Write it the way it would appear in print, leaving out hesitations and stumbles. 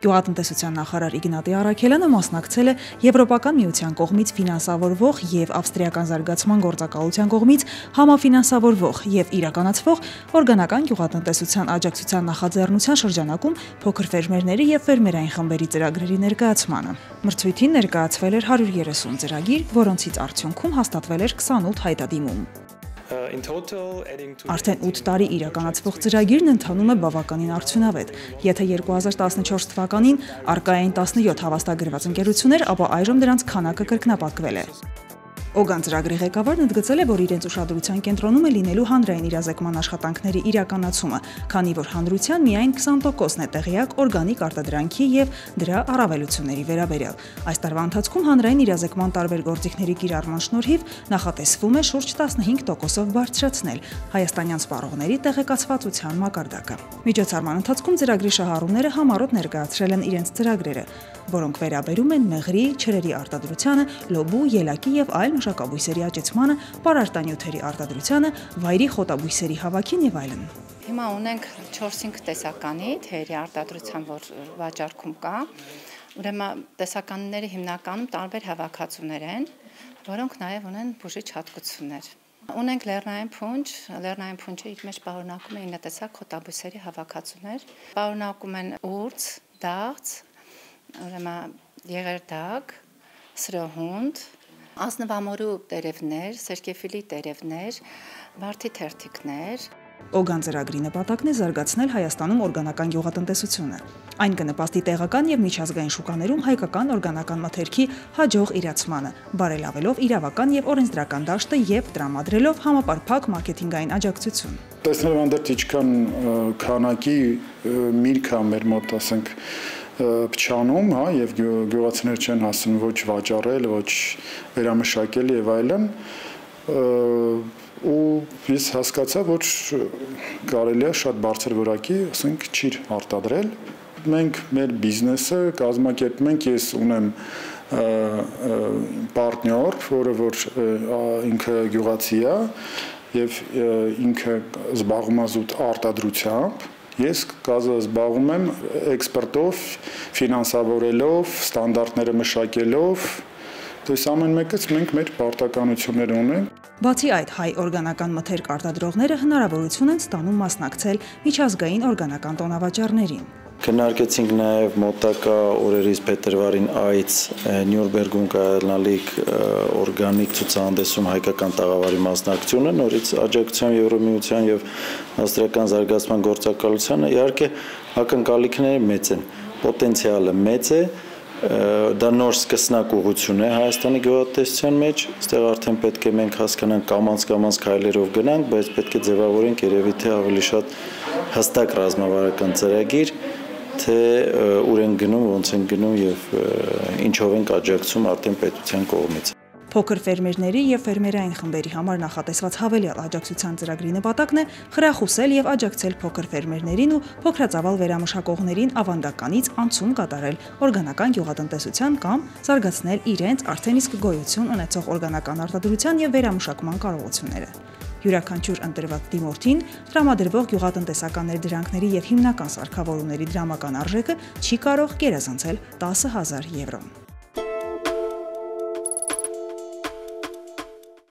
Գյուղատնտեսության նախարար Իգնատի Առաքելյանը մասնակցել է Եվրոպական միության կողմից ֆինանսավորվող եւ ավստրիական զարգացման գործակալության կողմից համաֆինանսավորվող եւ իրականացվող օրգանական գյուղատնտեսության աջակցության նախաձեռնության շրջանակում փոքր ֆերմերների եւ ֆերմերային խմբերի ծրագրերի ներկայացմանը։ Մրցույթին ներկայացվել էր 130 ծրագիր, որոնցից արդյունքում հաստատվել էր 28 հայտադիմում։ Արդեն 8 տարի իրականացվող ծրագիրն ընթանում է բավականին արդյունավետ։ Եթե 2014 թվականին առկա էին 17 հավաստագրված ընկերություններ, ապա այժմ դրանց քանակը կրկնապատկվել է։ Օգան ծրագրի ղեկավարն ընդգծել է, որ իրենց ուշադրության կենտրոնում է լինելու հանրային իրազեկման աշխատանքների իրականացումը, քանի որ հանրության միայն 20%-ն է տեղյակ օրգանիկ արտադրանքի եւ դրա առավելությունների վերաբերյալ։ Այս տարվա ընթացքում հանրային իրազեկման տարբեր գործիքների կիրառման շնորհիվ նախատեսվում է շուրջ 15%-ով բարձրացնել հայաստանյան սպառողների տեղեկացվածության մակարդակը։ Միջոցառման ընթացքում ծրագրի շահառուները համառոտ ներկայացրել են իրենց ծրագրերը, որոնք վերաբերում են մեղրի, չրերի արտադրությանը, լոբու, ելակի եւ այլ մշակաբույսերի աճեցմանը, պարարտանյութերի արտադրությանը, վայրի խոտաբույսերի հավաքին եւ այլն։ Հիմա ունենք 4-5 տեսականի թերի արտադրության, որ վաճառքում կա։ Ուրեմն տեսականները հիմնականում տարբեր հավաքածուներ են, որոնք նաեւ ունեն բուժիչ հատկություններ։ Ունենք լեռնային փունջը իր մեջ պարունակում է 9 տեսակ խոտաբույսերի հավաքածուներ, պարունակում են ուրձ, դաղց, ուրեմն եղերդակ, սրոհունդ, ազնվամորու տերևներ, սերկեֆիլի տերևներ, վարդի թերթիկներ։ Օգան ծրագրի նպատակն է զարգացնել Հայաստանում օրգանական գյուղատնտեսությունը։ Այն կնպաստի տեղական եւ միջազգային շուկաներում հայկական օրգանական մթերքի հաջող իրացմանը, բարելավելով իրավական եւ օրենսդրական դաշտը եւ տրամադրելով համապարփակ մարքեթինգային աջակցություն։ Տեսնել անդրդ ինչքան քանակի միրգ է մեր մոտ, ասենք, փչանում, հա, եւ գյուղացիներ չեն հասնում ոչ վաճառել, ոչ վերամշակել եւ այլն, ու ես հասկացա, որ կարելի է շատ բարձր որակի, ասենք, ճիր արտադրել։ Մենք մեր բիզնեսը կազմակերպում ենք, ես ունեմ պարտներ, որ ինքը գյուղացի է եւ ինքը զբաղվում է զուտ արտադրությամբ։ Ես զբաղվում եմ էքսպորտով, ֆինանսավորելով, ստանդարտները մշակելով, դες ամեն մեկից մենք մեր պարտականություններ ունենք։ Բացի այդ, հայ օրգանական մթերք արտադրողները հնարավորություն են ստանում մասնակցել միջազգային օրգանական տոնավաճառներին։ Քննարկեցինք նաև մոտակա օրերից փետրվարին այց Նյուրնբերգում կայանալիք օրգանիկ ցուցահանդեսում հայկական տաղավարի մասնակցությունը, նորից աջակցությամբ Եվրոմիության եւ ավստրիական զարգացման գործակալությանը, իհարկե ակնկալիքները մեծ են, պոտենցիալը մեծ է, դա նոր սկսնակ ուղղություն է Հայաստանի գյուղատնտեսության մեջ, այստեղ արդեն պետք է մենք հասկանանք կամաց քայլերով գնանք, բայց պետք է ձևավորենք երևի թե ավելի շատ հստակ ռազմավարական ծրագիր, թե ուր են գնում, ոնց են գնում եւ ինչով են աջակցում արդեն պետության կողմից։ Փոքր ֆերմերների եւ ֆերմերային խմբերի համար նախատեսված հավելյալ աջակցության ծրագրի նպատակն է խրախուսել եւ աջակցել փոքր ֆերմերներին ու փոքրածավալ վերամշակողներին ավանդականից անցում կատարել օրգանական գյուղատնտեսության կամ զարգացնել իրենց արդեն իսկ գոյություն ունեցող օրգանական արտադրության եւ վերամշակման կարողությունները։ Յուրաքանչյուր ընտրված դիմորդին տրամադրվող գյուղատնտեսական ներդրանքների եւ հիմնական սարքավորումների դրամական արժեքը չի կարող գերազանցել 10,000 եվրո։